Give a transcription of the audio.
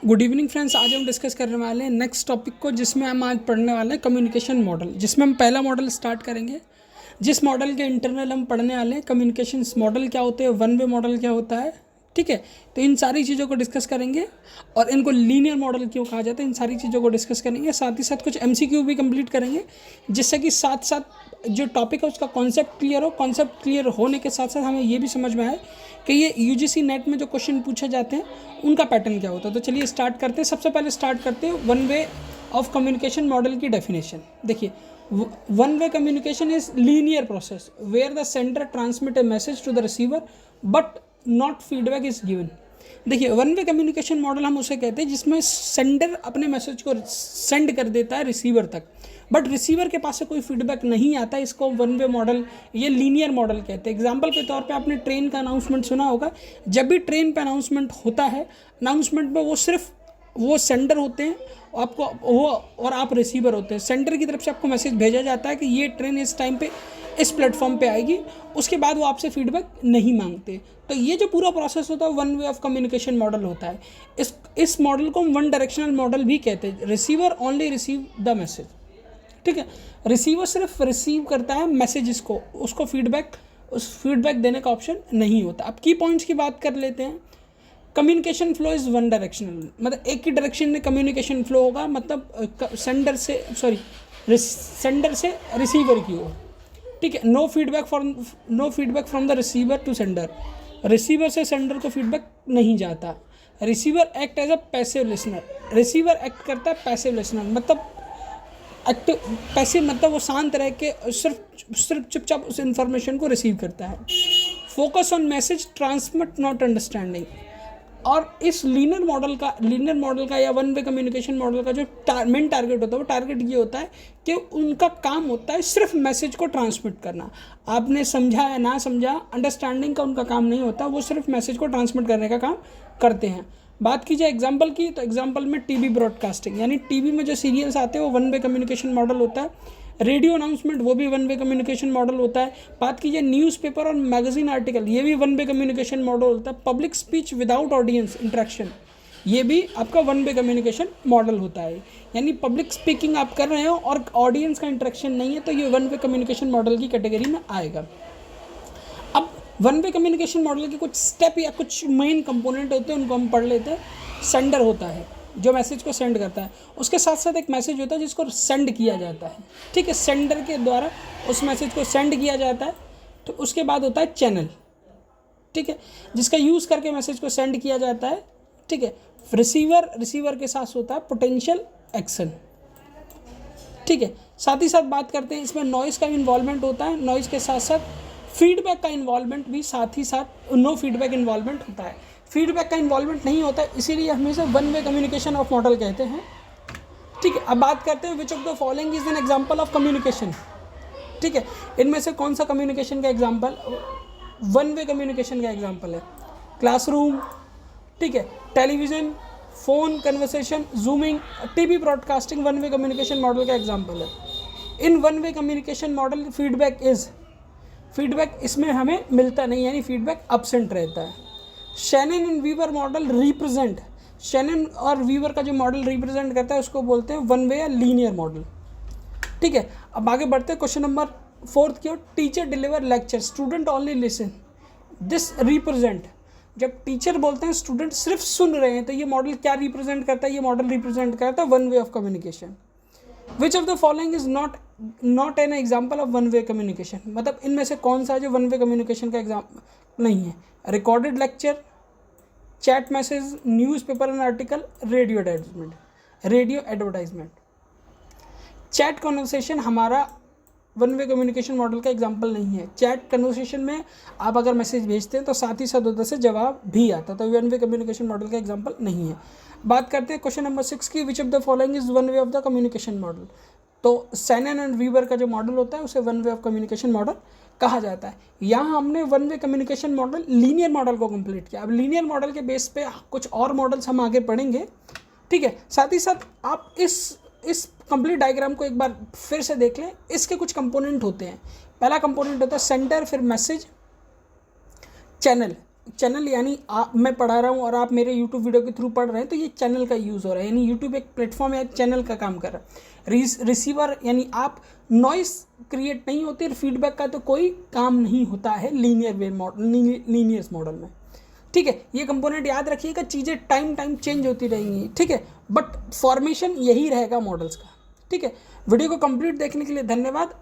Good evening friends. आज हम discuss करने वाले हैं नेक्स्ट टॉपिक को, जिसमें हम आज पढ़ने वाले हैं कम्युनिकेशन मॉडल, जिसमें हम पहला मॉडल स्टार्ट करेंगे। जिस मॉडल के इंटरनल हम पढ़ने वाले हैं कम्युनिकेशंस मॉडल क्या होते हैं, वन वे मॉडल क्या होता है, ठीक है। तो इन सारी चीज़ों को डिस्कस करेंगे और इनको लीनियर मॉडल क्यों कहा जाता है, इन सारी चीज़ों को डिस्कस करेंगे। साथ ही साथ कुछ MCQ भी कंप्लीट करेंगे, जिससे कि साथ साथ जो टॉपिक है उसका कॉन्सेप्ट क्लियर हो। कॉन्सेप्ट क्लियर होने के साथ साथ हमें ये भी समझ में आए कि ये UGC नेट में जो क्वेश्चन पूछे जाते हैं उनका पैटर्न क्या होता है। तो चलिए स्टार्ट करते हैं। सबसे पहले स्टार्ट करते हैं one way of communication model की डेफिनेशन। देखिए, one way communication is linear process where the sender transmit a message to the receiver but not feedback is given. देखिए, वन वे कम्युनिकेशन मॉडल हम उसे कहते हैं जिसमें सेंडर अपने message को सेंड कर देता है रिसीवर तक, बट रिसीवर के पास से कोई फीडबैक नहीं आता। इसको वन वे मॉडल, ये लीनियर मॉडल कहते हैं। एग्जांपल के तौर पे आपने ट्रेन का अनाउंसमेंट सुना होगा। जब भी ट्रेन पे अनाउंसमेंट होता है, अनाउंसमेंट में वो सिर्फ वो सेंडर होते हैं, आपको वो और आप रिसीवर होते हैं। सेंडर की तरफ से आपको मैसेज भेजा जाता है कि ये ट्रेन इस टाइम पे इस प्लेटफॉर्म पे आएगी। उसके बाद वो आपसे फीडबैक नहीं मांगते। तो ये जो पूरा प्रोसेस होता है one way of communication model होता है। इस मॉडल को हम वन डायरेक्शनल मॉडल भी कहते हैं। Receiver only receive the message, ठीक है। रिसीवर सिर्फ रिसीव करता है मैसेजेस को, उसको उस फीडबैक देने का ऑप्शन नहीं होता। अब की पॉइंट्स की बात कर लेते हैं। Communication flow is one directional, मतलब एक ही डायरेक्शन में कम्युनिकेशन फ्लो होगा, मतलब सेंडर से रिसीवर की ओर, ठीक है। No feedback from the receiver to sender. Receiver से सेंडर को फीडबैक नहीं जाता। Receiver act as a passive listener. Receiver act करता है पैसिव लिसनर, मतलब एक्टिव पैसिव मतलब वो शांत रह के सिर्फ चुपचाप उस इंफॉर्मेशन को रिसीव करता है। Focus on message transmit not understanding. और इस लीनियर मॉडल का या वन वे कम्युनिकेशन मॉडल का जो मेन टारगेट होता है, वो टारगेट ये होता है कि उनका काम होता है सिर्फ मैसेज को ट्रांसमिट करना। आपने समझा या ना समझा, अंडरस्टैंडिंग का उनका काम नहीं होता। वो सिर्फ मैसेज को ट्रांसमिट करने का काम करते हैं। बात की जाए एग्जाम्पल की, तो एग्जाम्पल में टीवी ब्रॉडकास्टिंग, यानी टीवी में जो सीरियल्स आते हैं वो वन वे कम्युनिकेशन मॉडल होता है। रेडियो अनाउंसमेंट, वो भी वन वे कम्युनिकेशन मॉडल होता है। बात कीजिए न्यूज़पेपर और मैगजीन आर्टिकल, ये भी वन वे कम्युनिकेशन मॉडल होता है। Public speech without audience interaction, ये भी आपका वन वे कम्युनिकेशन मॉडल होता है। यानी पब्लिक स्पीकिंग आप कर रहे हो और ऑडियंस का इंटरेक्शन नहीं है, तो ये वन वे कम्युनिकेशन मॉडल की कैटेगरी में आएगा। अब वन वे कम्युनिकेशन मॉडल के कुछ स्टेप या कुछ मेन कंपोनेंट होते हैं, उनको हम पढ़ लेते हैं। सेंडर होता है जो मैसेज को सेंड करता है, उसके साथ साथ एक मैसेज होता है जिसको सेंड किया जाता है, ठीक है। सेंडर के द्वारा उस मैसेज को सेंड किया जाता है। तो उसके बाद होता है चैनल, ठीक है, जिसका यूज़ करके मैसेज को सेंड किया जाता है, ठीक है। रिसीवर के साथ होता है पोटेंशियल एक्शन, ठीक है। साथ ही साथ बात करते हैं, इसमें नॉइज़ का इन्वॉल्वमेंट होता है। नॉइज़ के साथ साथ फीडबैक का इन्वॉल्वमेंट भी साथ ही साथ, नो फीडबैक इन्वॉल्वमेंट होता है। फीडबैक का इन्वॉल्वमेंट नहीं होता है, इसीलिए हम इसे one way communication of model कहते हैं, ठीक है। अब बात करते हैं which of the following is an example of communication, ठीक है। इनमें से कौन सा कम्युनिकेशन का एग्जांपल वन वे कम्युनिकेशन का एग्जांपल है? क्लासरूम, ठीक है, television, phone conversation, zooming, TV broadcasting one way communication model का एग्जांपल है। In one way communication model feedback इसमें हमें मिलता नहीं, यानी फीडबैक एब्सेंट रहता है। Shannon and Weaver model represent, Shannon और वीवर का जो मॉडल रिप्रेजेंट करता है उसको बोलते हैं वन वे या लीनियर मॉडल, ठीक है। अब आगे बढ़ते हैं क्वेश्चन नंबर 4 की ओर। Teacher deliver lecture, student only listen, this represent. जब टीचर बोलते हैं स्टूडेंट सिर्फ सुन रहे हैं, तो ये मॉडल क्या रिप्रेजेंट करता है? ये मॉडल रिप्रेजेंट करता है one way of communication. Which of the following is not an example of one way communication, मतलब इनमें से कौन सा जो वन वे कम्युनिकेशन का एग्जाम्पल नहीं है? Recorded lecture, chat message, newspaper and article, radio advertisement. Chat conversation हमारा वन वे कम्युनिकेशन मॉडल का एग्जाम्पल नहीं है। चैट कन्वर्सेशन में आप अगर मैसेज भेजते हैं तो साथ ही साथ उधर से जवाब भी आता, तो वन वे कम्युनिकेशन मॉडल का एग्जाम्पल नहीं है। बात करते हैं क्वेश्चन नंबर 6 की। Which of the following is one way of the communication model? तो शैनन एंड वीवर का जो मॉडल होता है उसे one way of communication model कहा जाता है। यहाँ हमने one way communication model linear model को कंप्लीट किया। अब लीनियर मॉडल के बेस पे कुछ और मॉडल्स हम आगे पढ़ेंगे, ठीक है। साथ ही साथ आप इस कंप्लीट डायग्राम को एक बार फिर से देख लें। इसके कुछ कंपोनेंट होते हैं। पहला कंपोनेंट होता है सेंडर, फिर मैसेज, चैनल, चैनल यानी मैं पढ़ा रहा हूँ और आप मेरे यूट्यूब वीडियो के थ्रू पढ़ रहे हैं, तो ये चैनल का यूज़ हो रहा है, यानी यूट्यूब एक प्लेटफॉर्म या चैनल का काम कर रहा है। रिसीवर यानी आप नॉइस क्रिएट नहीं होती, फीडबैक का तो कोई काम नहीं होता है लीनियर्स मॉडल में। ठीक है, ये कंपोनेंट याद रखिएगा, चीज़ें टाइम चेंज होती रहेंगी। ठीक है, बट फॉर्मेशन यही रहेगा मॉडल्स का। ठीक है, वीडियो को कंप्लीट देखने के लिए धन्यवाद।